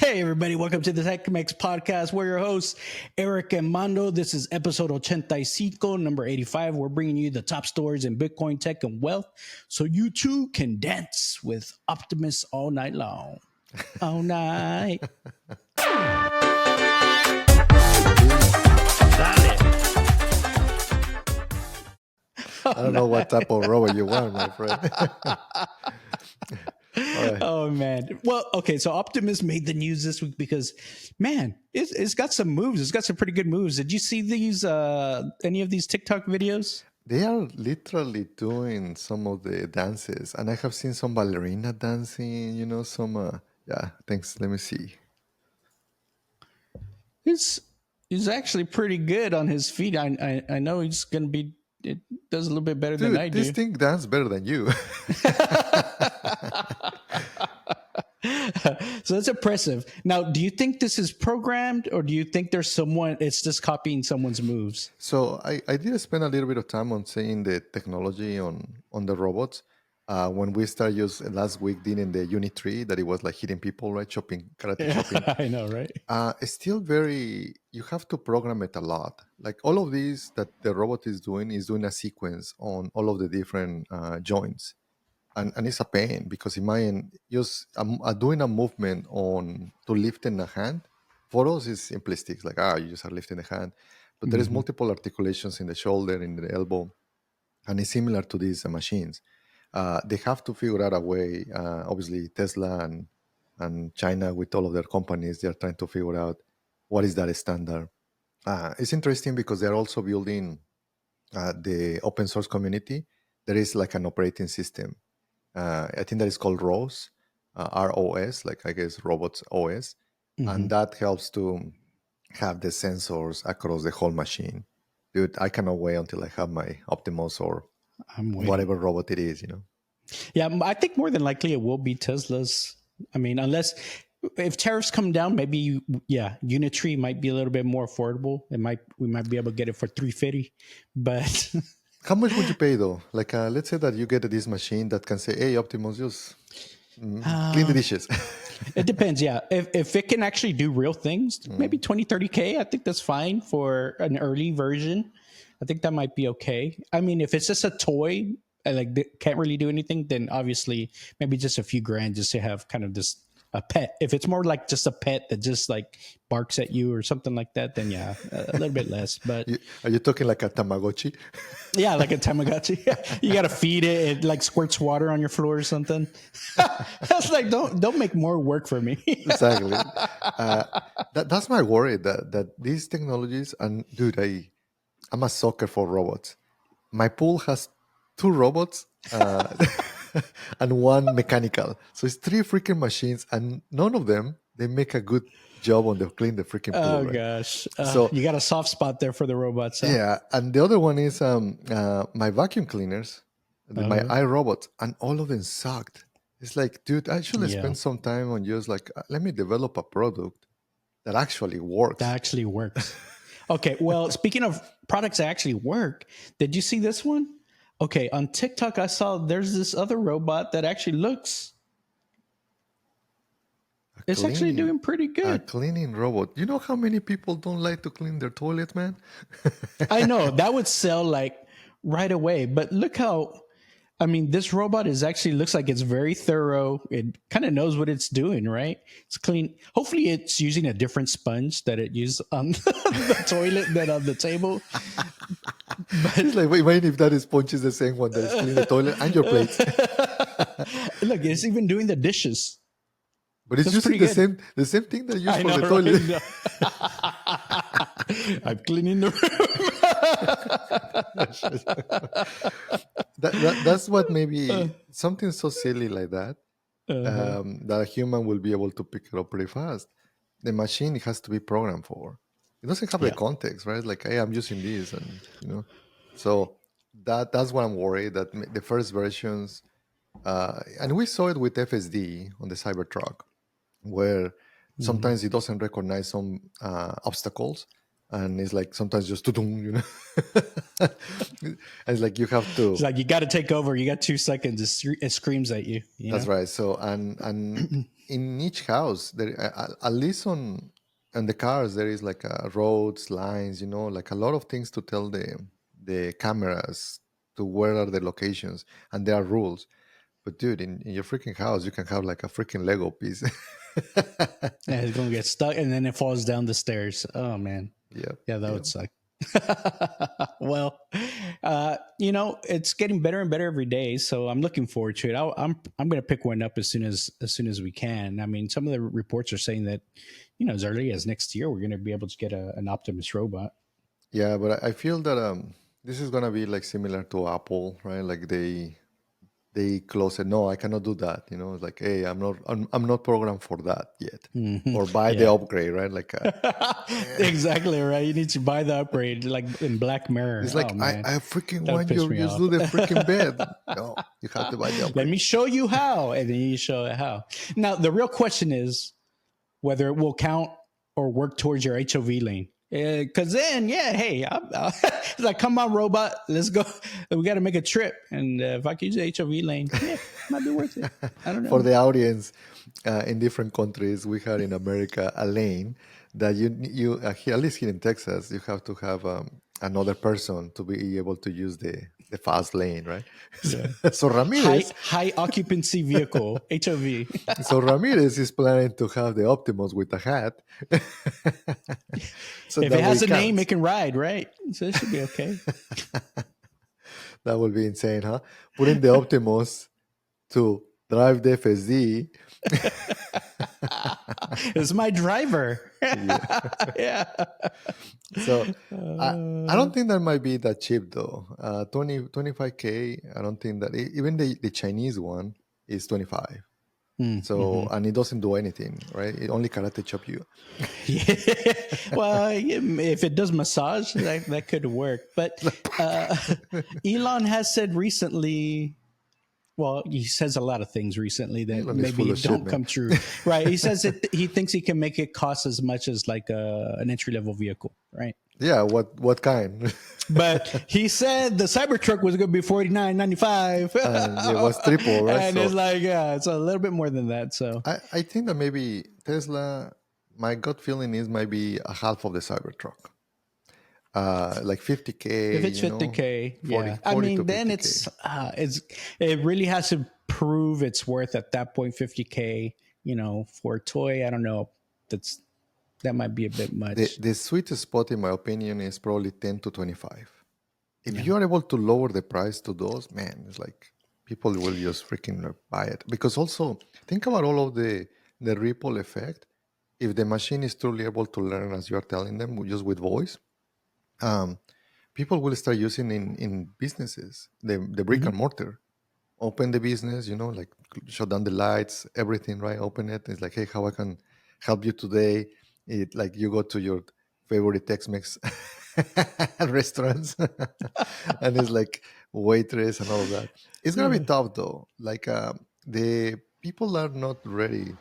Hey, everybody, welcome to the Tech-Mex Podcast. We're your hosts, Eric Mando. This is episode Ochenta, number 85. We're bringing you the top stories in Bitcoin, tech, and wealth so you too can dance with Optimus all night long. All night. I don't know what type of robot you want, my friend. Right. Oh, man. Well, okay, so Optimus made the news this week because, man, it's got some moves. It's got some pretty good moves. Did you see these, any of these TikTok videos? They are literally doing some of the dances, and I have seen some ballerina dancing, some, thanks. Let me see. He's actually pretty good on his feet. I know he's going to be, it does a little bit better than I do. This thing dances better than you. So that's impressive. Now, do you think this is programmed, or do you think there's someone, it's just copying someone's moves? So I did spend a little bit of time on seeing the technology on the robots. When we started using last week, in the Unit 3, that it was like hitting people, right? Karate chopping. I know, right? It's still you have to program it a lot. Like all of these that the robot is doing a sequence on all of the different joints. And it's a pain because imagine just doing a movement to lifting a hand. For us, it's simplistic. It's like, you just are lifting the hand. But there is multiple articulations in the shoulder, in the elbow. And it's similar to these machines. They have to figure out a way. Obviously, Tesla and China, with all of their companies, they're trying to figure out what is that standard. It's interesting because they're also building the open source community. There is like an operating system. I think that is called ROS, ROS, like I guess robots OS. And that helps to have the sensors across the whole machine. Dude, I cannot wait until I have my Optimus or whatever robot it is, Yeah, I think more than likely it will be Tesla's. I mean, if tariffs come down, maybe Unit 3 might be a little bit more affordable. We might be able to get it for $350, but how much would you pay though? Like, let's say that you get this machine that can say, "Hey, Optimus, just clean the dishes." It depends. Yeah, if it can actually do real things, maybe 20, 30K. I think that's fine for an early version. I think that might be okay. I mean, if it's just a toy, like they can't really do anything, then obviously maybe just a few grand just to have kind of just a pet. If it's more like just a pet that just like barks at you or something like that, then yeah, a little bit less. But are you talking like a Tamagotchi? Yeah, like a Tamagotchi. You got to feed it. It like squirts water on your floor or something. That's like, don't make more work for me. Exactly. That's my worry that these technologies, and dude, I'm a sucker for robots. My pool has 2 robots and 1 mechanical. So it's 3 freaking machines, and none of them, they make a good job on clean the freaking pool. Oh, right? gosh. So you got a soft spot there for the robots. Huh? Yeah. And the other one is my vacuum cleaners, my iRobots, and all of them sucked. It's like, dude, I should spend some time on just like, let me develop a product that actually works. Okay, well, speaking of products that actually work, did you see this one? Okay, on TikTok, I saw there's this other robot that actually looks... It's actually doing pretty good. A cleaning robot. You know how many people don't like to clean their toilet, man? I know. That would sell like right away. But look how... I mean, this robot looks like it's very thorough. It kind of knows what it's doing, right? It's clean. Hopefully it's using a different sponge that it used on the toilet than on the table. But it's like, wait, if that sponge is the same one that is cleaning the toilet and your plates. Look, it's even doing the dishes. But it's using the same thing that you use for the toilet. I'm cleaning the room. That's what maybe something so silly like that, that a human will be able to pick it up pretty fast. The machine has to be programmed for. It doesn't have the context, right? Like, hey, I'm using this, and so that's what I'm worried that the first versions, and we saw it with FSD on the Cybertruck, where sometimes it doesn't recognize some obstacles, and it's like sometimes just and it's like you have to. It's like you got to take over. You got 2 seconds. It screams at you. That's right. So and in each house there, at least on the cars, there is like roads, lines, like a lot of things to tell the cameras to where are the locations, and there are rules. But dude, in your freaking house, you can have like a freaking Lego piece. Yeah, it's gonna get stuck, and then it falls down the stairs. Oh man, Yep, yeah, that would yep. suck. Well, it's getting better and better every day, so I'm looking forward to it. I'm going to pick one up as soon as we can. I mean, some of the reports are saying that, as early as next year, we're going to be able to get an Optimus robot. Yeah, but I feel that this is gonna be like similar to Apple, right? Like they close it. No, I cannot do that. It's like, hey, I'm not programmed for that yet, or buy the Yeah, upgrade, right? Like, exactly right. You need to buy the upgrade, like in Black Mirror. it's Oh like I man, I freaking that would want piss you me just off. do the freaking bed. No, you have to buy the Let upgrade. me show you how, and then you show it how. Now, the real question is whether it will count or work towards your HOV lane. Because then, yeah, hey, it's like, come on, robot, let's go. We got to make a trip, and if I can use the HOV lane, yeah, might be worth it. I don't For know. the audience, in different countries, we had in America a lane that here, at least here in Texas, you have to have another person to be able to use the fast lane, right? Yeah, So high Ramirez, high occupancy vehicle HOV. so Ramirez is planning to have the Optimus with a hat, so If it that way has it a name, it counts. can ride, right? So it should be okay. That would be insane, huh? Putting the Optimus to drive the FSD. It's my driver. Yeah. Yeah. So I don't think that might be that cheap though. 25K. I don't think that even the Chinese one is 25. So Mm-hmm. and it doesn't do anything, right? It only karate chop you. Yeah. Well, if it does massage, that could work. But uh, Elon has said recently, well, he says a lot of things recently that Elon is full maybe of shit, don't man. come true. Right. He says that he thinks he can make it cost as much as like an entry level vehicle. Right. Yeah. What kind? But he said the Cybertruck was going to be $49.95, And it was triple, right? and it's So like, yeah, it's a little bit more than that. So I think that maybe Tesla. My gut feeling is maybe a half of the Cybertruck. Like if 50K, it's 50K, 40, yeah, I 40 to mean, then 50K. it really has to prove its worth at that point. 50K, for a toy, I don't know. That might be a bit The much. the sweet spot, in my opinion, is probably 10 to 25. If Yeah. you are able to lower the price to those, man, it's like people will just freaking buy it. Because also think about all of the ripple effect. If the machine is truly able to learn as you are telling them, just with voice, um, people will start using in businesses the brick Hmm. and mortar. Open the business, like shut down the lights, everything, right? Open it. It's like, hey, how I can help you today? It like you go to your favorite Tex-Mex restaurants, and it's like waitress and all of that. It's gonna be Yeah. tough though. Like the people are not ready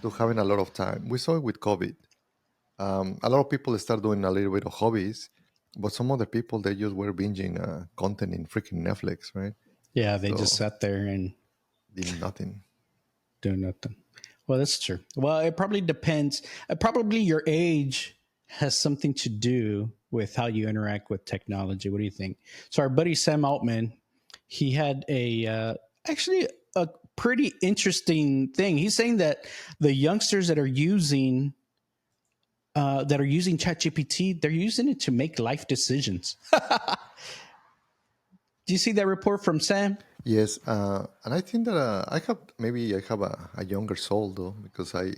to having a lot of time. We saw it with COVID. A lot of people start doing a little bit of hobbies, but some other people they just were binging content in freaking Netflix, right? Yeah, they just So sat there and did nothing. do nothing. Well, that's true. Well, it probably depends. Probably your age has something to do with how you interact with technology. What do you think? So, our buddy Sam Altman, he had actually a pretty interesting thing. He's saying that the youngsters that are using ChatGPT, they're using it to make life decisions. Do you see that report from Sam? Yes, and I think that I have a younger soul though because I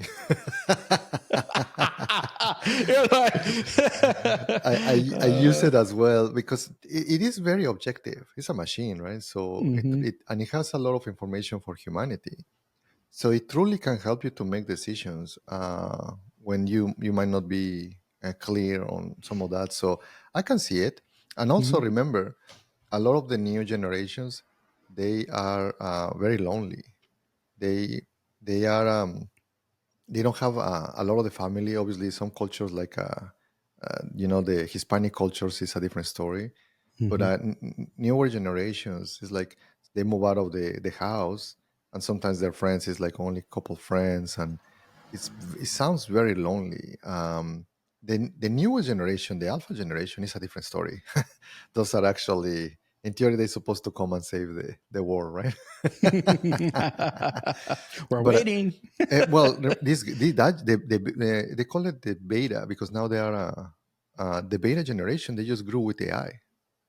You're like, I use it as well because it is very objective. It's a machine, right? So Mhm. it has a lot of information for humanity. So it truly can help you to make decisions when you might not be clear on some of that. So I can see it, and also Mhm. remember, a lot of the new generations they are very lonely. They they are they don't have a lot of the family. Obviously, some cultures like the Hispanic cultures is a different story. But Mhm. newer generations is like they move out of the house and sometimes their friends is like only a couple friends, and it sounds very lonely. The newer generation, the alpha generation, is a different story. Those are actually, in theory, they're supposed to come and save the world, right? We're But waiting. well, they call it the beta because now they are the beta generation. They just grew with AI.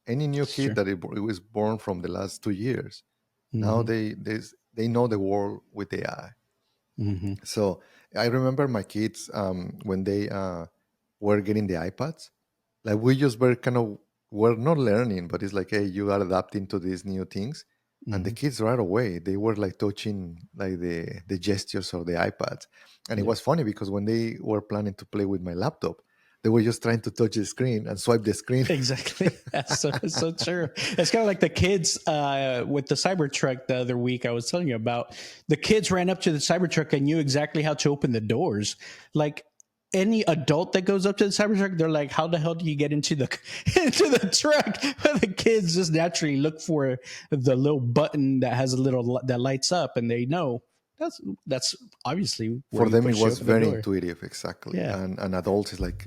Any new It's kid true. that it was born from the last 2 years, now Hmm. they know the world with AI. Hmm. So I remember my kids when they were getting the iPads. Like we just were kind of were not learning, but it's like, hey, you are adapting to these new things. And the Hmm. kids right away they were like touching like the gestures of the iPads, and it Yep. was funny because when they were planning to play with my laptop, they were just trying to touch the screen and swipe the screen. Exactly. That's so true. It's kind of like the kids with the Cybertruck the other week I was telling you about. The kids ran up to the Cybertruck and knew exactly how to open the doors. Like any adult that goes up to the Cybertruck, they're like, "How the hell do you get into the into the truck?" But the kids just naturally look for the little button that has a little that lights up, and they know that's obviously where For you them it push to was open the very door. intuitive, exactly. Yeah. And adults is like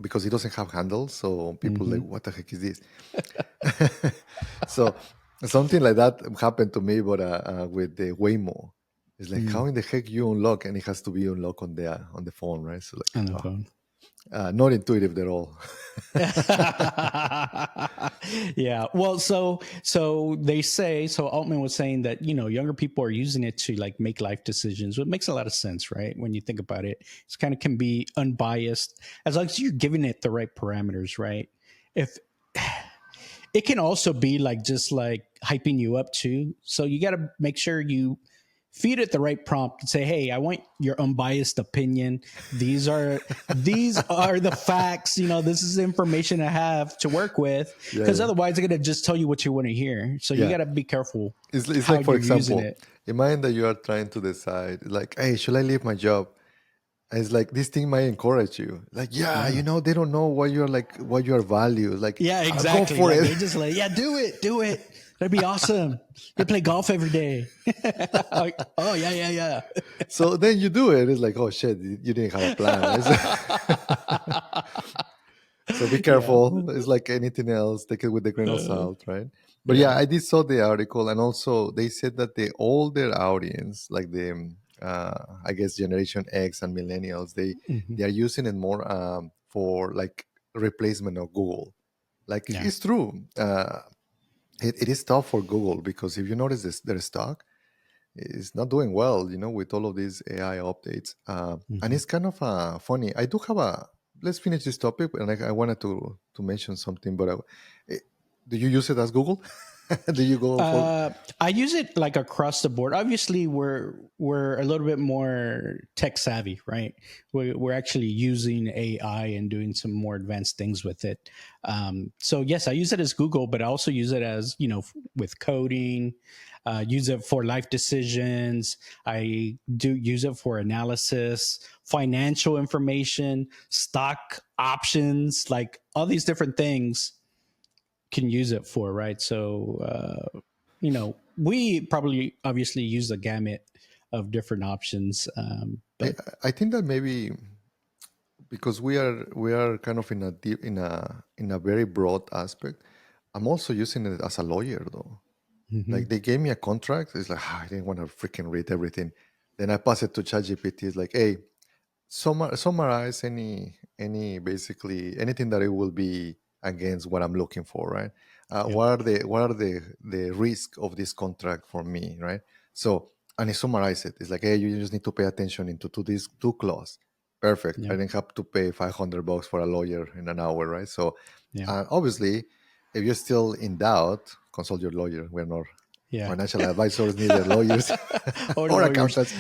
because it doesn't have handles, so people like, Hmm. what the heck is this? So something like that happened to me, but with the Waymo. It's like, how Mm. in the heck you unlock, and it has to be unlocked on the phone, right? So like, On the phone. not intuitive at all. Yeah. Well, so they say, so Altman was saying that, younger people are using it to like make life decisions. It makes a lot of sense, right? When you think about it, it's kind of can be unbiased as long as you're giving it the right parameters, right? If it can also be like just like hyping you up too. So you got to make sure you feed it the right prompt and say, "Hey, I want your unbiased opinion. These are the facts. This is the information I have to work with." Yeah, Because yeah, otherwise, they're gonna just tell you what you want to hear. So you yeah. got to be careful It's how like, for you're using example, it. imagine that you are trying to decide, like, hey, should I leave my job? And it's like this thing might encourage you. Like, yeah, Yeah. they don't know what you're like, what your values. Like, Yeah, go exactly. for Like it. they just like, yeah, do it. That'd be awesome. You play golf every day. Like, oh yeah, yeah, yeah. So then you do it. It's like, oh shit, you didn't have a plan, right? So be Yeah. careful. It's like anything else. Take it with a grain of Uh, salt, right? But yeah, yeah. I did saw the article, and also they said that the older audience, like the I guess Generation X and millennials, Hmm. they are using it more for like replacement of Google. Like Yeah. it's true. It is tough for Google because if you notice their stock is not doing well, with all of these AI updates. And Hmm. it's kind of funny. I do have a. Let's finish this topic, and I wanted to mention something. But eh, do you use it as Google? Do you go for? I use it like across the board. Obviously, we're a little bit more tech savvy, right? We're actually using AI and doing some more advanced things with it. So yes, I use it as Google, but I also use it as with coding. Use it for life decisions. I do use it for analysis, financial information, stock options, like all these different things can use it for, right? So, we probably obviously use a gamut of different options, I but I think that maybe because we are kind of in a deep in a very broad aspect. I'm also using it as a lawyer though. mhm, Like they gave me a contract. It's like I didn't want to freaking read everything. Then I pass it to ChatGPT. It's like, hey, summarize any basically anything that it will be against what I'm looking for, right? yep, What are the risk of this contract for me, right? So and it summarize it. It's like, hey, you just need to pay attention to these two clause. Perfect. I yep, didn't have to pay $500 for a lawyer in an hour, right? So yeah, obviously, if you're still in doubt, consult your lawyer. We're not yeah. financial advisors, neither lawyers Or or lawyers. accountants.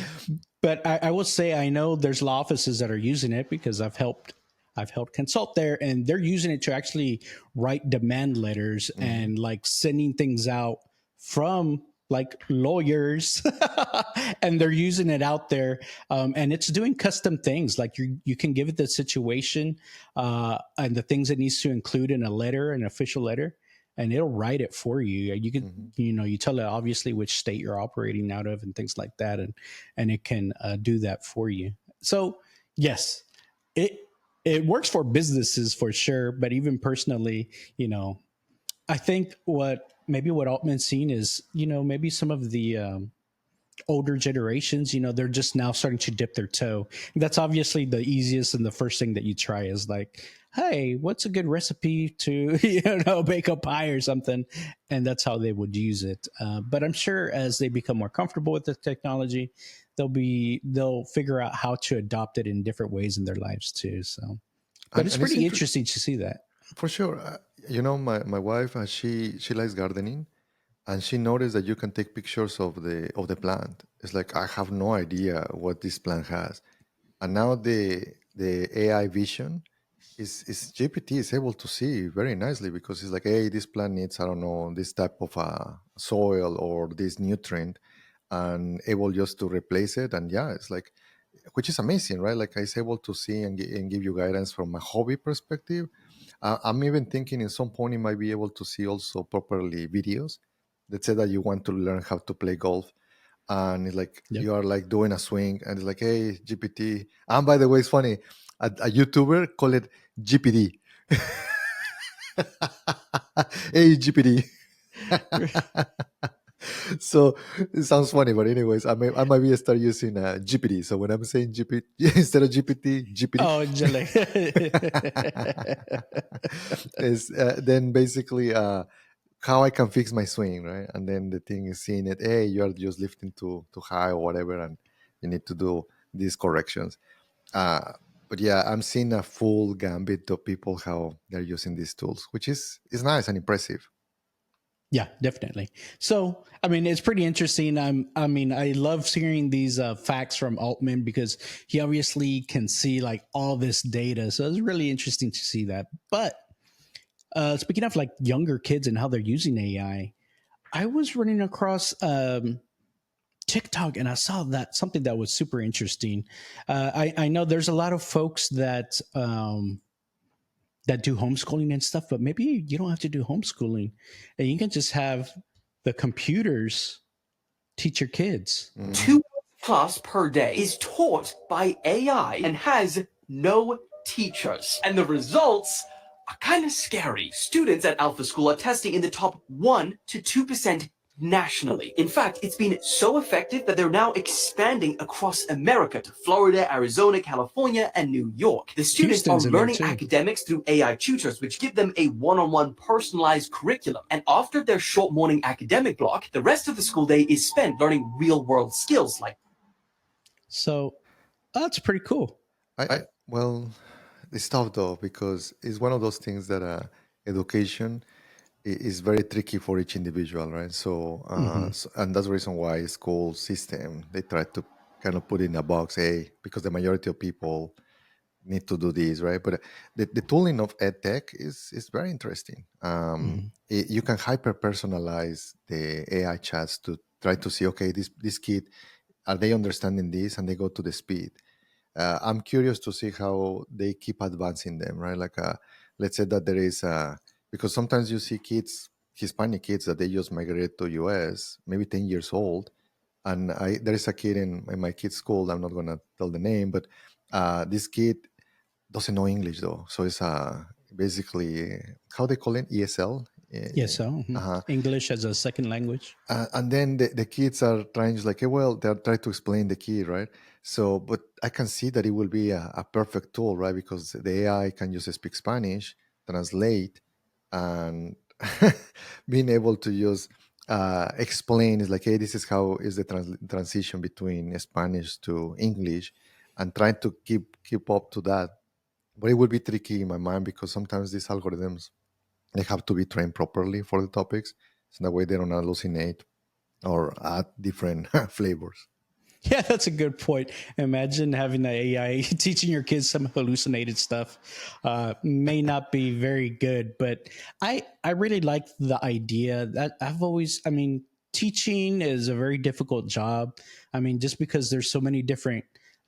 But I will say I know there's law offices that are using it because I've helped consult there, and they're using it to actually write demand letters Mhm. and like sending things out from like lawyers, and they're using it out there, and it's doing custom things. Like you can give it the situation and the things it needs to include in a letter, an official letter, and it'll write it for you. You can, Mhm. you tell it obviously which state you're operating out of and things like that, and it can do that for you. So yes, it it works for businesses for sure, but even personally, I think what Altman's seen is, maybe some of the older generations, they're just now starting to dip their toe. That's obviously the easiest and the first thing that you try is like, hey, what's a good recipe to, bake a pie or something? And that's how they would use it. But I'm sure as they become more comfortable with the technology, they'll figure out how to adopt it in different ways in their lives too. So, but it's And it's pretty interesting to see that. for sure. My wife, she likes gardening, and she noticed that you can take pictures of the plant. It's like I have no idea what this plant has, and now the AI vision is GPT is able to see very nicely because it's like, hey, this plant needs, I don't know, this type of soil or this nutrient, and able just to replace it. And yeah, it's like, which is amazing, right? Like it's able to see and give you guidance from a hobby perspective. I'm even thinking in some point it might be able to see also properly videos. Let's say that you want to learn how to play golf, and it's like Yep. you are like doing a swing, and it's like, hey, GPT. And by the way, it's funny, a YouTuber call it GPD. Hey, GPD. So it sounds funny, but anyways, I might be start using GPT. So when I'm saying GPT instead of GPT, GPT Oh, Jale. is then basically how I can fix my swing, right? And then the thing is seeing it, hey, you are just lifting too high or whatever, and you need to do these corrections. Uh, but yeah, I'm seeing a full gambit of people how they're using these tools, which is nice and impressive. Yeah, definitely. So, I mean, it's pretty interesting. I love hearing these facts from Altman because he obviously can see like all this data. So it's really interesting to see that. But speaking of like younger kids and how they're using I was running across TikTok and I saw that something that was super interesting. I know there's a lot of folks that do homeschooling and stuff, but maybe you don't have to do homeschooling and you can just have the computers teach your kids. Mhm. 2 class per day is taught by AI and has no teachers. And the results are kind of scary. Students at Alpha School are testing in the top 1 to 2% nationally. In fact, it's been so effective that they're now expanding across America to Florida, Arizona, California, and New York. The students Houston's are in there learning too. academics through AI tutors, which give them a one-on-one personalized curriculum. And after their short morning academic block, the rest of the school day is spent learning real-world skills like So that's pretty cool. Well, it's tough though because it's one of those things that education is very tricky for each individual, right? Hmm. And that's the reason why school system they try to kind of put in a box, hey, because the majority of people need to do this, right? But the tooling of edtech is very interesting. Hmm. You can hyper personalize the AI chats to try to see, okay, this kid, are they understanding this, and they go to the speed. I'm curious to see how they keep advancing them, right? Like, let's say that there is because sometimes you see kids, Hispanic kids, that they just migrated to US, maybe 10 years old, and there is a kid in my kid's school. I'm not gonna tell the name, but this kid doesn't know English though, so it's basically how they call it ESL. Yeah. So Uh-huh. English as a second language. And then the kids are trying to like, well, they're trying to explain the key, right? So, but I can see that it will be a perfect tool, right? Because the AI can just speak Spanish, translate, and being able to use explain is like, hey, this is how is the transition between Spanish to English, and trying to keep up to that. But it would be tricky in my mind because sometimes these algorithms they have to be trained properly for the topics, so that way they don't hallucinate or add different flavors. Yeah, that's a good point. Imagine having the AI teaching your kids some hallucinated stuff. May not be very good, but I really like the idea that teaching is a very difficult job. I mean, just because there's so many different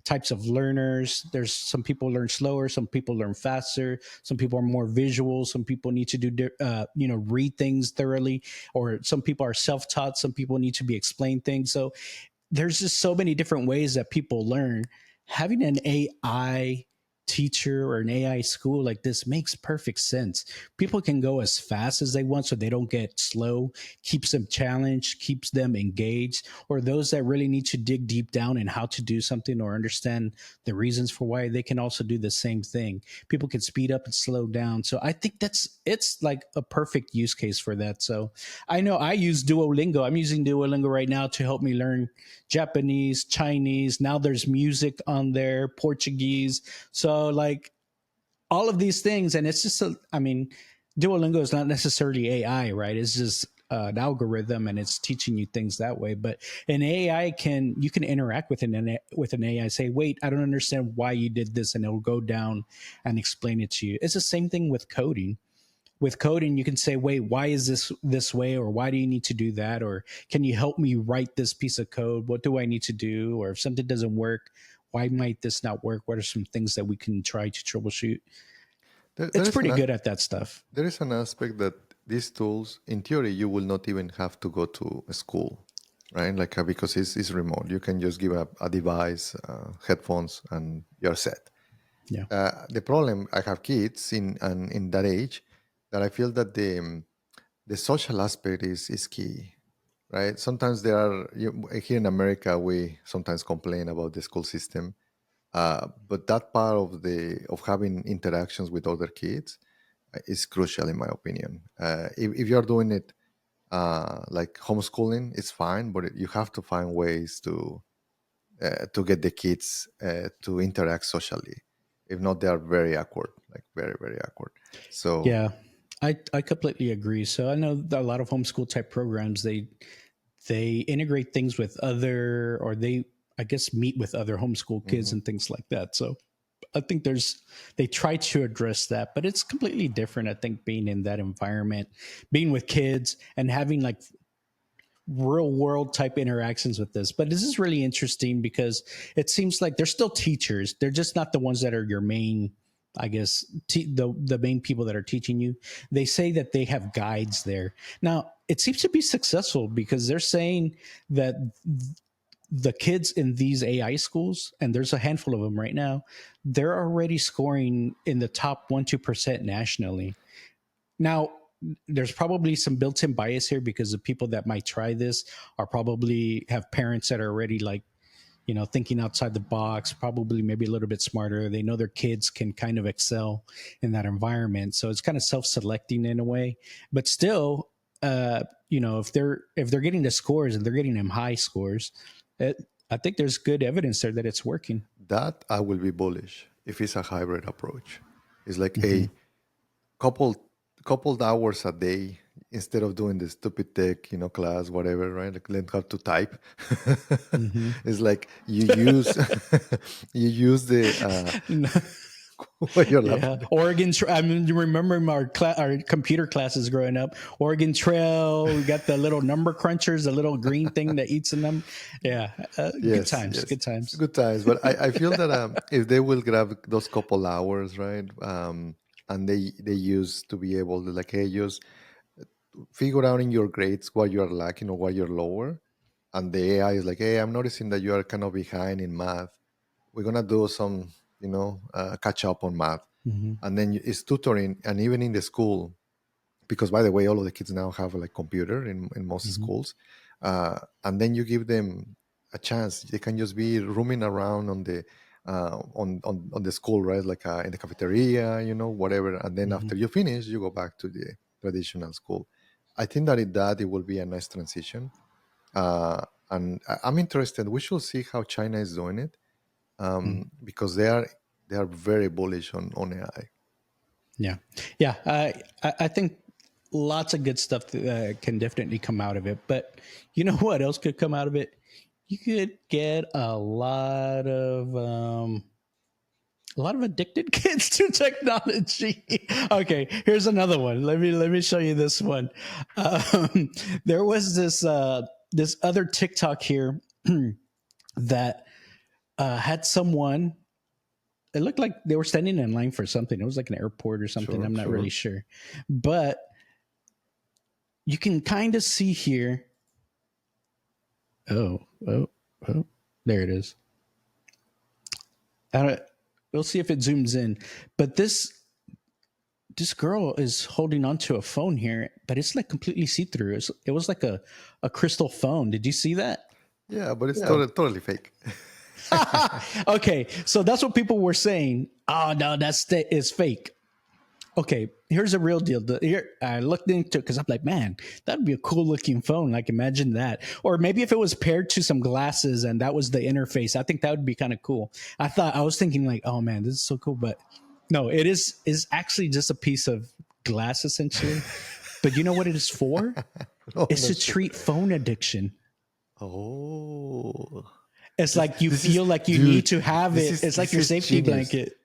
types of learners. There's some people learn slower, some people learn faster, some people are more visual, some people need to do read things thoroughly, or some people are self-taught, some people need to be explained things. So there's just so many different ways that people learn. Having an AI teacher or an AI school like this makes perfect sense. People can go as fast as they want so they don't get slow, keeps them challenged, keeps them engaged, or those that really need to dig deep down in how to do something or understand the reasons for why, they can also do the same thing. People can speed up and slow down. So I think it's like a perfect use case for that. So I know I use Duolingo. I'm using Duolingo right now to help me learn Japanese, Chinese. Now there's music on there, Portuguese. So like all of these things, and it's just, Duolingo is not necessarily AI, right? It's just an algorithm, and it's teaching you things that way. But an AI you can interact with an AI. Say, wait, I don't understand why you did this, and it'll go down and explain it to you. It's the same thing with coding. With coding, you can say, wait, why is this way? Or why do you need to do that? Or can you help me write this piece of code? What do I need to do? Or if something doesn't work, why might this not work? What are some things that we can try to troubleshoot? It's pretty good at that stuff. There is an aspect that these tools, in theory, you will not even have to go to a school, right? Like because it's remote. You can just give a device, headphones, and you're set. Yeah. The problem, I have kids in that age, that I feel that the social aspect is key, right? Sometimes here in America, we sometimes complain about the school system, but that part of having interactions with other kids is crucial, in my opinion. If you're doing it like homeschooling, it's fine, but you have to find ways to get the kids to interact socially. If not, they are very awkward, like very, very awkward. So yeah, I completely agree. So I know that a lot of homeschool type programs, they integrate things with other, or I guess meet with other homeschool kids and things like that. So I think they try to address that, but it's completely different. I think being in that environment, being with kids and having like real world type interactions with this. But this is really interesting because it seems like they're still teachers. They're just not the ones that are your main, I guess, the main people that are teaching you. They say that they have guides there. Now, it seems to be successful because they're saying that the kids in these AI schools, and there's a handful of them right now, they're already scoring in the top 1-2% nationally. Now, there's probably some built-in bias here because the people that might try this are probably have parents that are already like, thinking outside the box, probably maybe a little bit smarter. They know their kids can kind of excel in that environment. So it's kind of self-selecting in a way, but still, if they're getting the scores and they're getting them high scores, I think there's good evidence there that it's working. That I will be bullish if it's a hybrid approach. It's like a couple hours a day instead of doing the stupid tech, class, whatever, right? Like learn how to type. It's like you use the what you're laughing. Yeah, Oregon. You remember our computer classes growing up? Oregon Trail. We got the little number crunchers, the little green thing that eats in them. Yeah, good times. Good times. Good times. But I feel that if they will grab those couple hours, right, and they use to be able to like, hey, just figure out in your grades what you're lacking or what you're lower, and the AI is like, hey, I'm noticing that you are kind of behind in math. We're gonna do some, catch up on math, and then it's tutoring, and even in the school, because by the way, all of the kids now have like computer in most schools, and then you give them a chance. They can just be roaming around on the on the school, right? Like in the cafeteria, whatever. And then after you finish, you go back to the traditional school. I think that it will be a nice transition, and I'm interested. We should see how China is doing it, because they are very bullish on AI. Yeah. I think lots of good stuff can definitely come out of it. But you know what else could come out of it? You could get a lot of addicted kids to technology. Okay, here's another one. Let me show you this one. There was this other TikTok here that had someone. It looked like they were standing in line for something. It was like an airport or something. Sure, I'm not sure. really sure, but you can kind of see here. Oh, there it is. We'll see if it zooms in. But this girl is holding onto a phone here, but it's like completely see-through. It was like a crystal phone. Did you see that? Yeah, but it's totally fake. Okay, so that's what people were saying. Oh no, is fake. Okay, here's a real deal. Here, I looked into it because I'm like, man, that'd be a cool looking phone. Like, imagine that. Or maybe if it was paired to some glasses and that was the interface, I think that would be kind of cool. I was thinking like, oh man, this is so cool. But no, it is actually just a piece of glass essentially. But you know what it is for? It's to treat phone addiction. Oh. It's like you feel like you need to have it. It's like your safety blanket.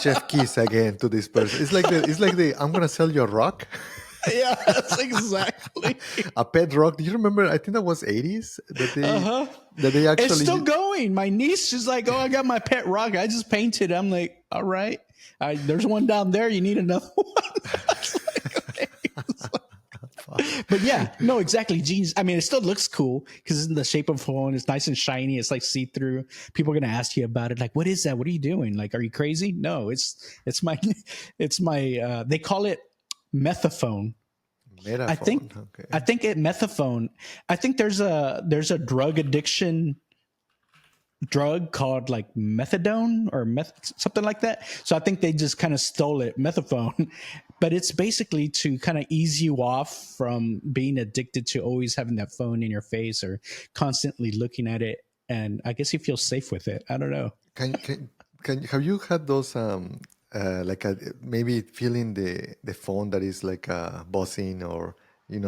Chef kiss again to this person. It's like the I'm gonna sell you a rock. Yeah, that's exactly a pet rock. Do you remember? I think that was 80s that they actually. It's still going. My niece, she's like, "Oh, I got my pet rock. I just painted." I'm like, "All right, there's one down there. You need another one." But yeah, no, exactly. Jeans. I mean, it still looks cool because it's in the shape of a phone. It's nice and shiny. It's like see through. People are gonna ask you about it. Like, what is that? What are you doing? Like, are you crazy? No, it's my they call it methaphone. I think it methaphone. I think there's a drug addiction drug called like methadone or something like that. So I think they just kind of stole it, methaphone. But it's basically to kind of ease you off from being addicted to always having that phone in your face or constantly looking at it. And I guess you feel safe with it. I don't know. Can have you had those maybe feeling the phone that is like buzzing, or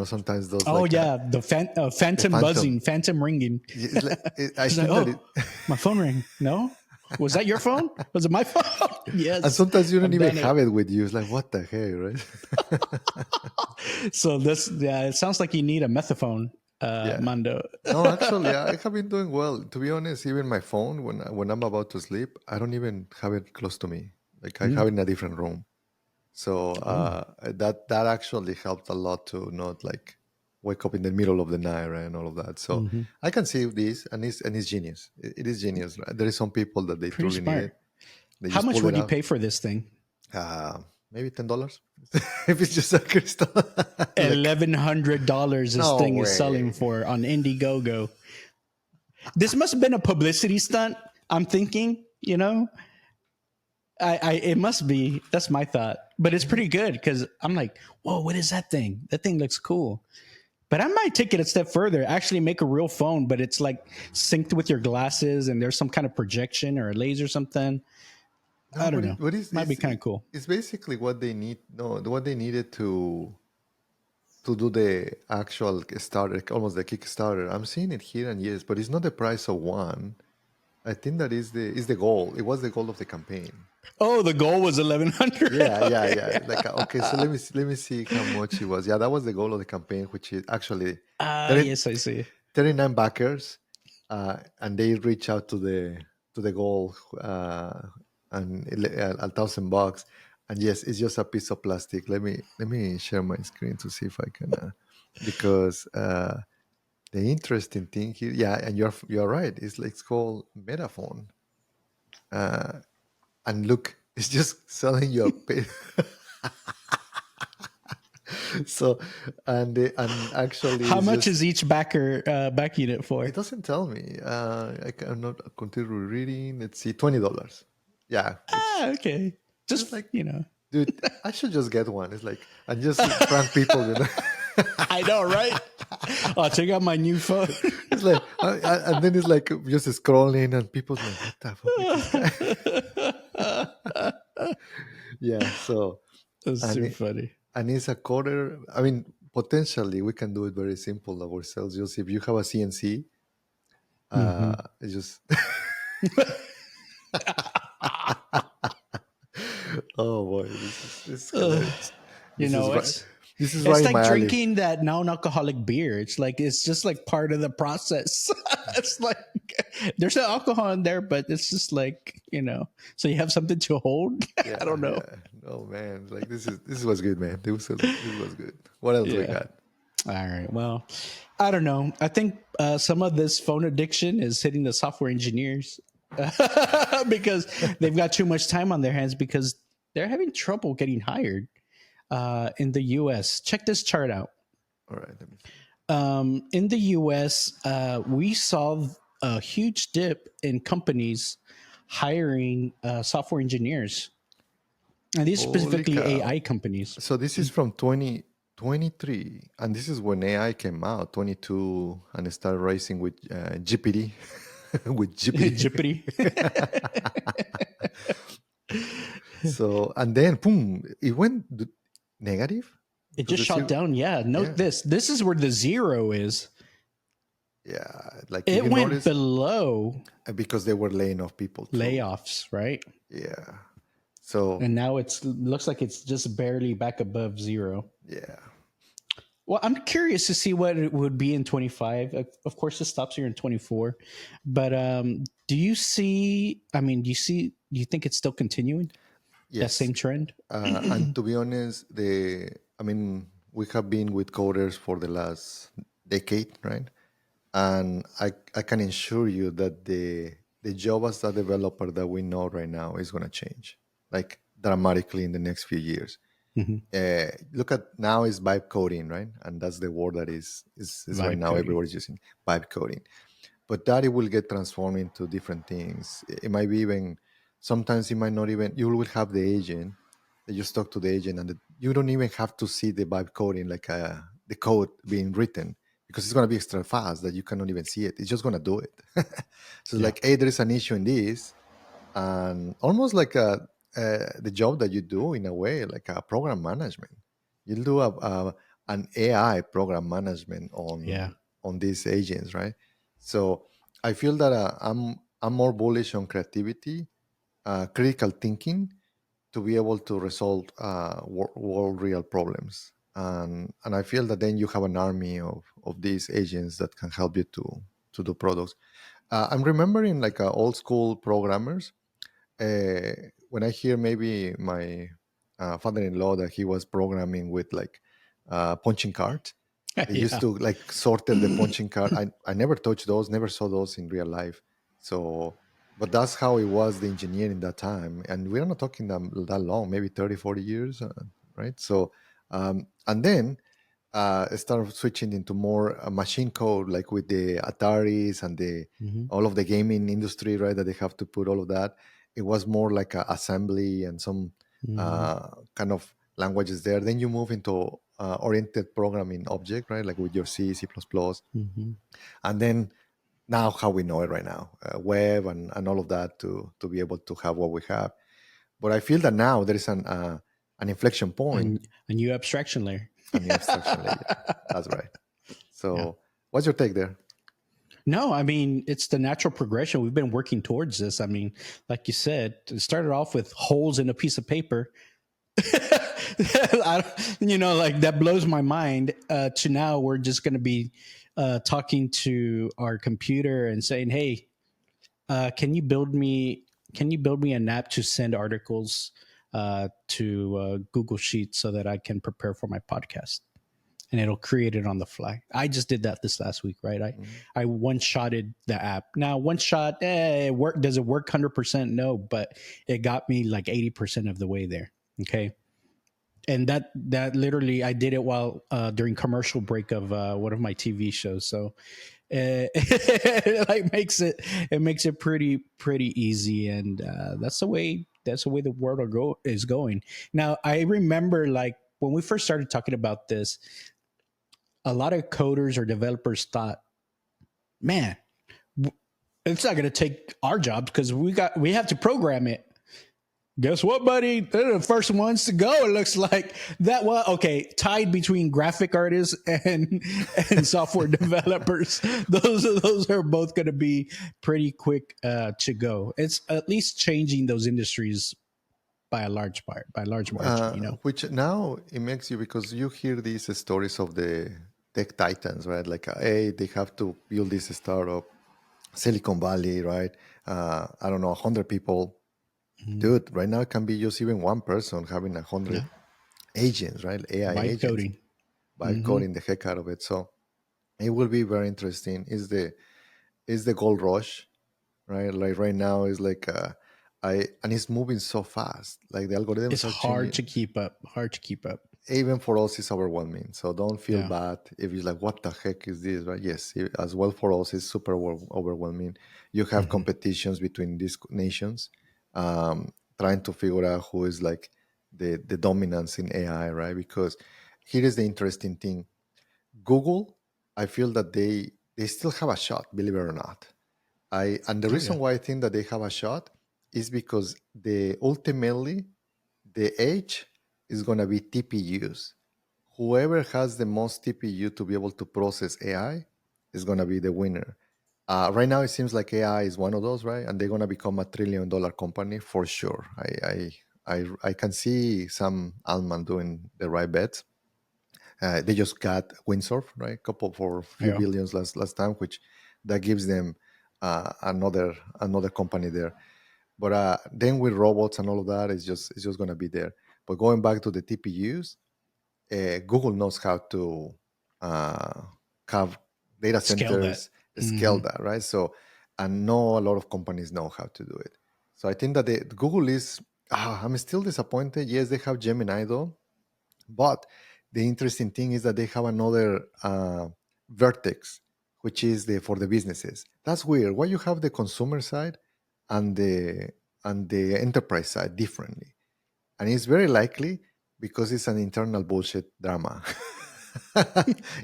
sometimes those the phantom buzzing, phantom ringing. I think my phone rang. No, was that your phone? Was it my phone? Yes. And sometimes you don't even have it with you. It's like, what the heck, right? So it sounds like you need a methaphone, Mando. No, actually, I have been doing well. To be honest, even my phone, when I'm about to sleep, I don't even have it close to me. Like I have it in a different room. So that actually helped a lot to not like wake up in the middle of the night, right, and all of that. So I can see this, and it's genius. It is genius. Right? There is some people that they truly need it. How much would you pay for this thing? Maybe $10 if it's just a crystal. $1,100 this thing is selling for on Indiegogo. This must have been a publicity stunt. I'm thinking, it must be. That's my thought. But it's pretty good because I'm like, whoa, what is that thing? That thing looks cool. But I might take it a step further, actually make a real phone, but it's like synced with your glasses and there's some kind of projection or a laser or something. No, I don't know. Might be kind of cool. It's basically what they need. No, what they needed to do the actual starter, almost the Kickstarter. I'm seeing it here, and yes, but it's not the price of one. I think that is the goal. It was the goal of the campaign. Oh, the goal was 1,100. Yeah. Like, okay, so let me see how much it was. Yeah, that was the goal of the campaign, which is actually yes, I see. 39 backers, and they reach out to the goal and $1,000. And yes, it's just a piece of plastic. Let me share my screen to see if I can, because the interesting thing here, and you're right. It's called Metaphone, and look, it's just selling your pay. So, and actually, how much is each backer backing it for? It doesn't tell me. I cannot continue reading. Let's see, $20. Yeah. Okay. Just like dude, I should just get one. It's like I just prank people. I know, right? Oh, check out my new phone. It's like, and then it's like just scrolling, and people's like, what the fuck? Yeah. So that's too funny. And it's a quarter. I mean, potentially we can do it very simple ourselves. Just if you have a CNC, it's just. Oh boy, this is it's like drinking that non-alcoholic beer. It's just like part of the process. It's like There's no alcohol in there, but it's just like, so you have something to hold. I don't know. Yeah. Oh man, like this was good, man. This was good. What else we Yeah. got? All right. Well, I don't know. I think some of this phone addiction is hitting the software engineers because they've got too much time on their hands because they're having trouble getting hired in the U.S. Check this chart out. All right, let me see. In the U.S., we saw a huge dip in companies hiring software engineers, and these Holy specifically cow. AI companies. So this is from 2023, and this is when AI came out, 22, and it started racing with GPT, with GPT. So, and then, boom, it went negative. It just shot down. Yeah. Note this. This is where the zero is. Yeah. Like it went below. Because they were laying off people too. Layoffs, right? Yeah. So. And now looks like it's just barely back above zero. Yeah. Well, I'm curious to see what it would be in 25. Of course, it stops here in 24. But do you think it's still continuing? Yes. That same trend? And to be honest, we have been with coders for the last decade, right? And I can assure you that the job as a developer that we know right now is going to change, like dramatically in the next few years. Mm-hmm. Look at now is vibe coding, right? And that's the word that is right now everybody's using, vibe coding. But that it will get transformed into different things. It might be even, sometimes it might not even, you will have the agent, that you just talk to the agent and you don't even have to see the vibe coding, like the code being written, because it's going to be extra fast that you cannot even see it. It's just going to do it. So like, hey, there is an issue in this, and almost like the job that you do in a way, like a program management. You'll do an AI program management on these agents, right? So I feel that I'm more bullish on creativity, critical thinking, to be able to resolve world real problems. And I feel that then you have an army of these agents that can help you to do products. I'm remembering like old school programmers. When I hear maybe my father-in-law that he was programming with like punching cards, they used to like sorted the punching card. I never touched those, never saw those in real life. So, but that's how it was, the engineering that time. And we're not talking that long, maybe 30, 40 years, right? So, and then start switching into more machine code, like with the Ataris and all of the gaming industry, right? That they have to put all of that. It was more like a assembly and some kind of languages there. Then you move into oriented programming object, right? Like with your C, C++. And then now how we know it right now, web and all of that to be able to have what we have. But I feel that now there is an inflection point. A new abstraction layer. A new abstraction layer. That's right. So what's your take there? No, I mean, it's the natural progression. We've been working towards this. I mean, like you said, it started off with holes in a piece of paper. Like that blows my mind. To now, we're just going to be talking to our computer and saying, "Hey, can you build me an app to send articles to Google Sheets so that I can prepare for my podcast?" And it'll create it on the fly. I just did that this last week, right? I one-shotted the app. Now, one shot, it worked. Does it work 100%? No, but it got me like 80% of the way there. Okay. And that literally, I did it while during commercial break of one of my TV shows. So it makes it pretty easy. And that's the way the world is going. Now, I remember like when we first started talking about this, a lot of coders or developers thought, man, it's not going to take our jobs because we have to program it. Guess what, buddy? They're the first ones to go. It looks like that. Well, okay, tied between graphic artists and software developers. Those are both going to be pretty quick to go. It's at least changing those industries by a large margin. Which now it makes you, because you hear these stories of the tech titans, right? Like, hey, they have to build this startup Silicon Valley, right? I don't know, 100 people. Mhm. Dude, right now it can be just even one person having Yeah. 100 agents, right? AI Vibe agents coding. by Hmm. coding the heck out of it. So it will be very interesting. Is the gold rush, right? Like right now is like I and it's moving so fast. Like the It's algorithms are hard to changing. keep up. Hard to keep up. Even for us, it's overwhelming. So don't feel Yeah. bad if you're like, "What the heck is this?" Right? Yes, as well for us, it's super overwhelming. You have Hmm. competitions between these nations, trying to figure out who is like the dominance in AI, right? Because here is the interesting thing: Google, I feel that they still have a shot, believe it or not. And the Oh yeah. reason why I think that they have a shot is because the ultimately the edge is gonna be TPUs. Whoever has the most TPU to be able to process AI is gonna be the winner. Right now, it seems like AI is one of those, right? And they're gonna become $1 trillion company for sure. I can see some Altman doing the right bets. They just got Windsurf, right? A couple for a few Yeah. billions last time, which that gives them another company there. But then with robots and all of that, it's just gonna be there. But going back to the TPUs, Google knows how to uh, have data Scale that. centers scale Hmm. that, right? So, and know a lot of companies know how to do it. So I think that Google is. I'm still disappointed. Yes, they have Gemini though, but the interesting thing is that they have another vertex, which is the for the businesses. That's weird. Why you have the consumer side and the enterprise side differently? And it's very likely because it's an internal bullshit drama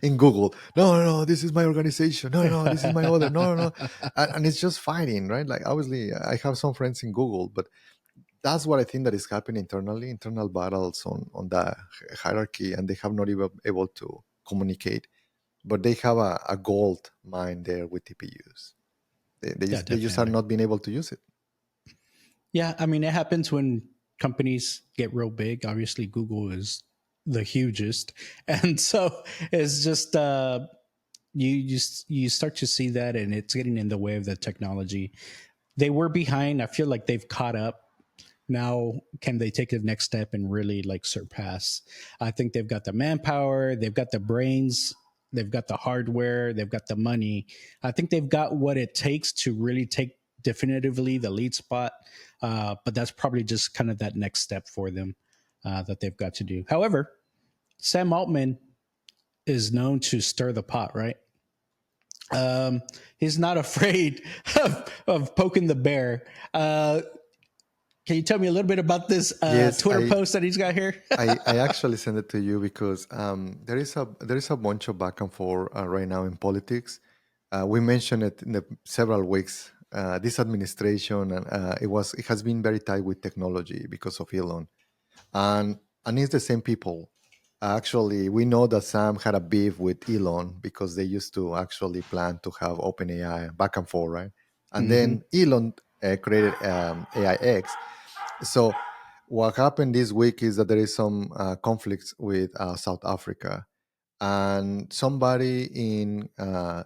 in Google. No, no, no, this is my organization. No, no, this is my other. No, no, no. And it's just fighting, right? Like obviously, I have some friends in Google, but that's what I think that is happening internally, internal battles on the hierarchy, and they have not even able to communicate. But they have a gold mine there with TPUs. Yeah, They just are definitely. not being able to use it. Yeah, I mean, it happens when companies get real big. Obviously, Google is the hugest, and so it's just you start to see that, and it's getting in the way of the technology. They were behind. I feel like they've caught up. Now, can they take the next step and really like surpass? I think they've got the manpower, they've got the brains, they've got the hardware, they've got the money. I think they've got what it takes to really take definitively the lead spot. But that's probably just kind of that next step for them that they've got to do. However, Sam Altman is known to stir the pot, right? Um, he's not afraid of poking the bear. Can you tell me a little bit about this Yes, Twitter post that he's got here? I actually sent it to you because there is a bunch of back and forth right now in politics. We mentioned it in the several weeks. This administration and it has been very tied with technology because of Elon, and it's the same people. Actually, we know that Sam had a beef with Elon because they used to actually plan to have OpenAI back and forth, right? And Hmm. then Elon created AIX. So what happened this week is that there is some conflicts with South Africa, and somebody in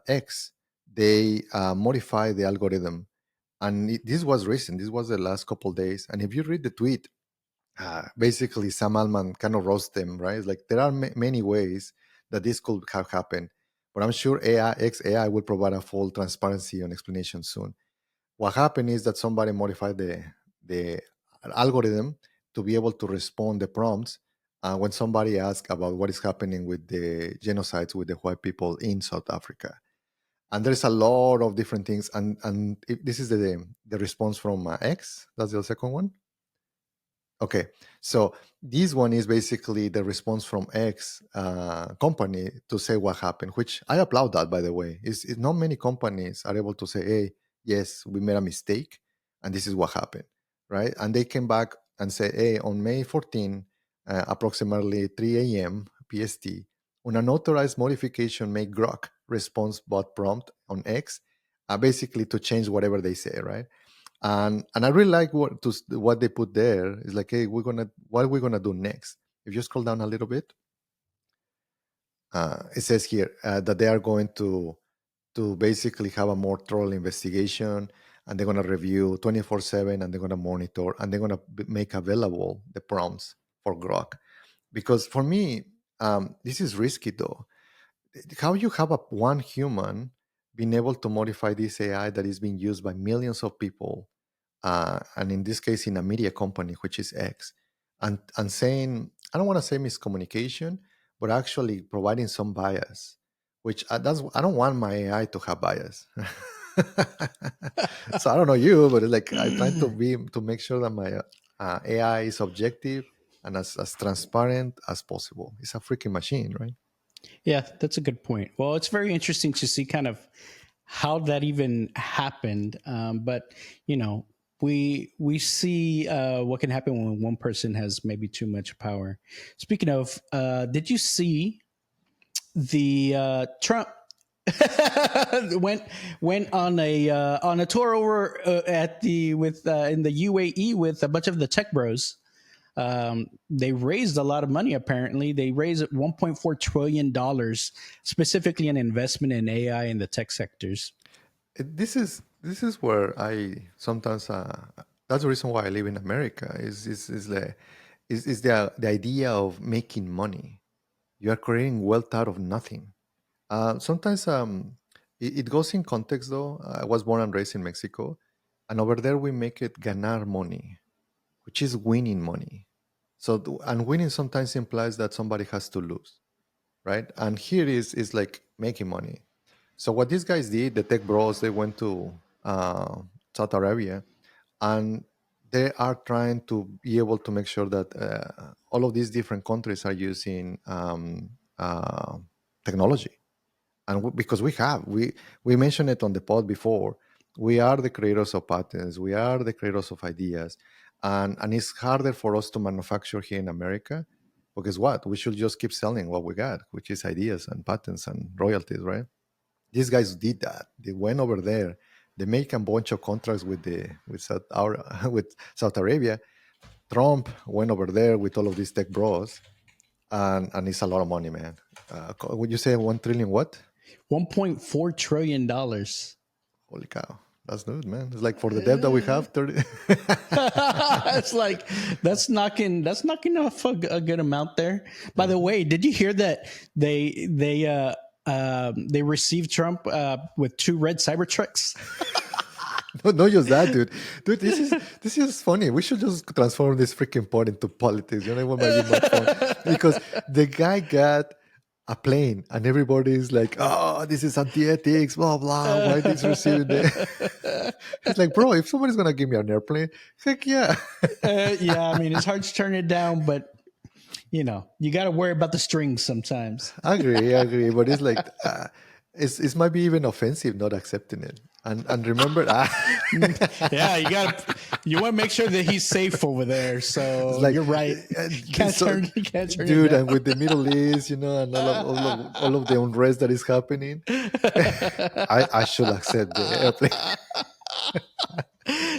X they modified the algorithm, and this was recent. This was the last couple days, and if you read the tweet, basically Sam Altman kind of roast them, right? It's like there are many ways that this could have happened, but I'm sure AI X AI will provide a full transparency and explanation soon. What happened is that somebody modified the algorithm to be able to respond the prompts when somebody asks about what is happening with the genocides with the white people in South Africa. And there's a lot of different things. And this is the response from X. That's the second one. Okay, so this one is basically the response from X company to say what happened, which I applaud that, by the way. Is not many companies are able to say, "Hey, yes, we made a mistake, and this is what happened," right? And they came back and say, "Hey, on May 14, approximately 3 a.m. PST, an unauthorized modification made Grok response bot prompt on X, basically to change whatever they say, right?" And I really like what they put there. It's like, hey, what are we gonna do next? If you scroll down a little bit, it says here that they are going to to basically have a more thorough investigation, and they're going to review 24/7, and they're going to monitor, and they're going to make available the prompts for Grok. Because for me, this is risky though. How you have one human being able to modify this AI that is being used by millions of people, and in this case in a media company, which is X, and saying, I don't want to say miscommunication, but actually providing some bias, which I don't want my AI to have bias. So I don't know you, but it's like I try to make sure that my AI is objective and as transparent as possible. It's a freaking machine, right? Yeah, that's a good point. Well, it's very interesting to see kind of how that even happened. But you know, we see what can happen when one person has maybe too much power. Speaking of, did you see the Trump went on a tour over at the with in the UAE with a bunch of the tech bros. They raised a lot of money. Apparently, they raised $1.4 trillion specifically in investment in AI in the tech sectors. This is where I sometimes that's the reason why I live in America is the idea of making money. You are creating wealth out of nothing. Sometimes it goes in context though. I was born and raised in Mexico, and over there we make it ganar money, which is winning money. So and winning sometimes implies that somebody has to lose, right? And here is like making money. So what these guys did, the tech bros, they went to Saudi Arabia, and they are trying to be able to make sure that all of these different countries are using technology. And because we mentioned it on the pod before, we are the creators of patents, we are the creators of ideas, and it's harder for us to manufacture here in America. Because what we should just keep selling what we got, which is ideas and patents and royalties, right? These guys did that. They went over there. They make a bunch of contracts with South Arabia. Trump went over there with all of these tech bros, and it's a lot of money, man. Would you say 1 trillion? What? $1.4 trillion. Holy cow! That's good, man. It's like for the debt that we have, 30. It's like that's knocking off a good amount there. By the way, did you hear that they received Trump with 2 red Cybertrucks? No, not just that, dude. Dude, this is funny. We should just transform this freaking pod into politics. You know what might be more fun? Because the guy got a plane, and everybody's like, "Oh, this is anti-ethics, blah blah. Why this receiving it?" It's like, bro, if somebody's gonna give me an airplane, heck yeah. Yeah, I mean it's hard to turn it down, but you know you got to worry about the strings sometimes. I agree. But it's like, it might be even offensive not accepting it. And remember, Yeah, you want to make sure that he's safe over there. So like, you're right. You can't turn dude, it down. and with the Middle East, and all of the unrest that is happening, I should accept the airplane.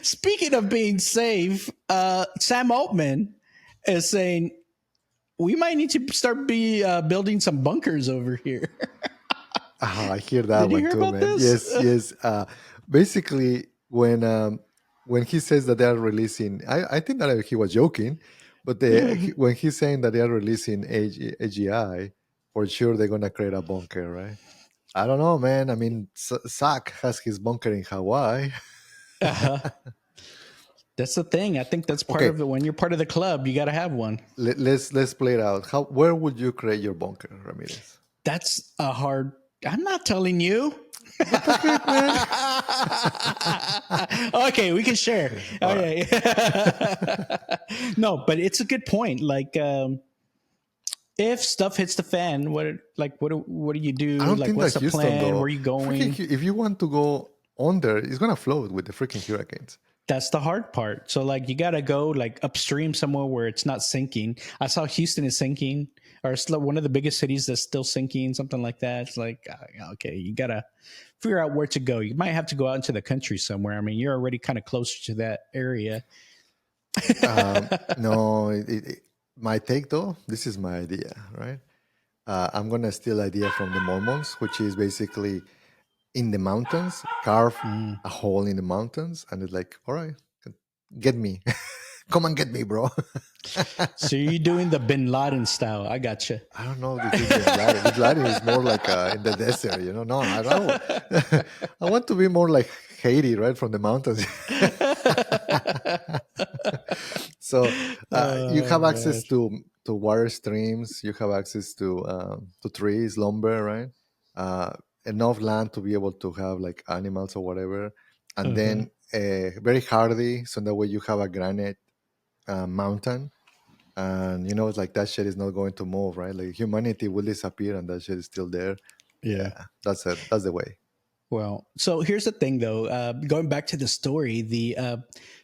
Speaking of being safe, Sam Altman is saying we might need to start building some bunkers over here. I hear that Did you one hear too, about man. this? Yes. Basically, when he says that they are releasing, I think that he was joking, but when he's saying that they are releasing AGI, for sure they're gonna create a bunker, right? I don't know, man. I mean, Zach has his bunker in Hawaii. Uh-huh. That's the thing. I think that's part Okay. of it. When you're part of the club, you got to have one. Let's play it out. Where would you create your bunker, Ramirez? That's a hard. I'm not telling you. Okay, we can share. Okay. No, but it's a good point. Like, if stuff hits the fan, what do you do? I don't Like, think what's that the Houston, plan? though. Where are you going? If you want to go under, it's gonna float with the freaking hurricanes. That's the hard part. So like you got to go like upstream somewhere where it's not sinking. I saw Houston is sinking, or it's one of the biggest cities that's still sinking, something like that. It's like, okay, you got to figure out where to go. You might have to go out into the country somewhere. I mean, you're already kind of closer to that area. No, my take though, this is my idea, right? I'm gonna steal idea from the Mormons, which is basically in the mountains, carve a hole in the mountains, and it's like, all right, get me, come and get me, bro. So you're doing the Bin Laden style. I gotcha. I don't know if it's Bin Laden. Bin Laden is more like in the desert, you know. No, I don't. I want to be more like Haiti, right, from the mountains. So you have access to water streams. You have access to trees, lumber, right? Enough land to be able to have like animals or whatever, and then very hardy, so that way you have a granite mountain, and you know it's like that shit is not going to move, right? Like humanity will disappear, and that shit is still there. Yeah. That's it. That's the way. Well, so here's the thing, though. Going back to the story,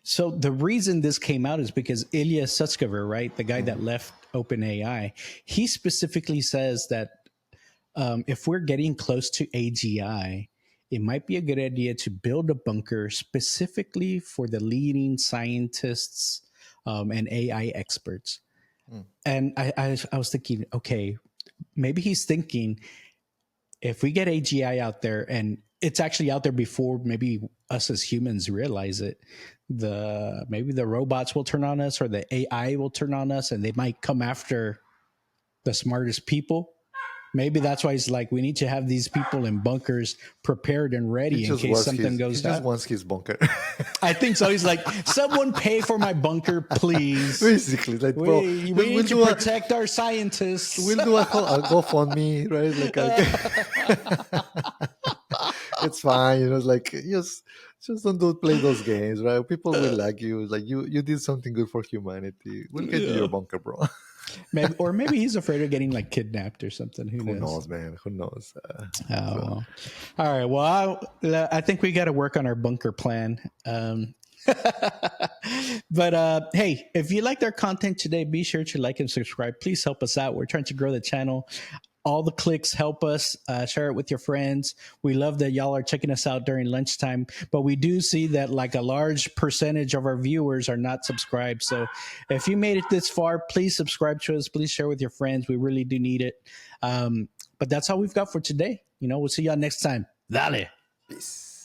so the reason this came out is because Ilya Sutskever, right, the guy that left OpenAI, he specifically says that if we're getting close to AGI, it might be a good idea to build a bunker specifically for the leading scientists and AI experts. And I was thinking, okay, maybe he's thinking if we get AGI out there and it's actually out there before maybe us as humans realize it, maybe the robots will turn on us or the AI will turn on us, and they might come after the smartest people. Maybe that's why he's like, we need to have these people in bunkers prepared and ready in case something goes down. He just wants his bunker. I think so. He's like, someone pay for my bunker, please. Basically, like, bro, we need to protect our scientists. We'll do a GoFundMe, right? Like, it's fine, you know. It's like just don't play those games, right? People will like you. Like you did something good for humanity. We'll get you your bunker, bro. Maybe he's afraid of getting like kidnapped or something. Who knows, man? Who knows? Well. All right. Well, I think we got to work on our bunker plan. But hey, if you liked our content today, be sure to like and subscribe. Please help us out. We're trying to grow the channel. All the clicks help us. Share it with your friends. We love that y'all are checking us out during lunchtime, but we do see that like a large percentage of our viewers are not subscribed. So if you made it this far, please subscribe to us. Please share with your friends. We really do need it. But that's all we've got for today. You know, we'll see y'all next time. Dale. Peace.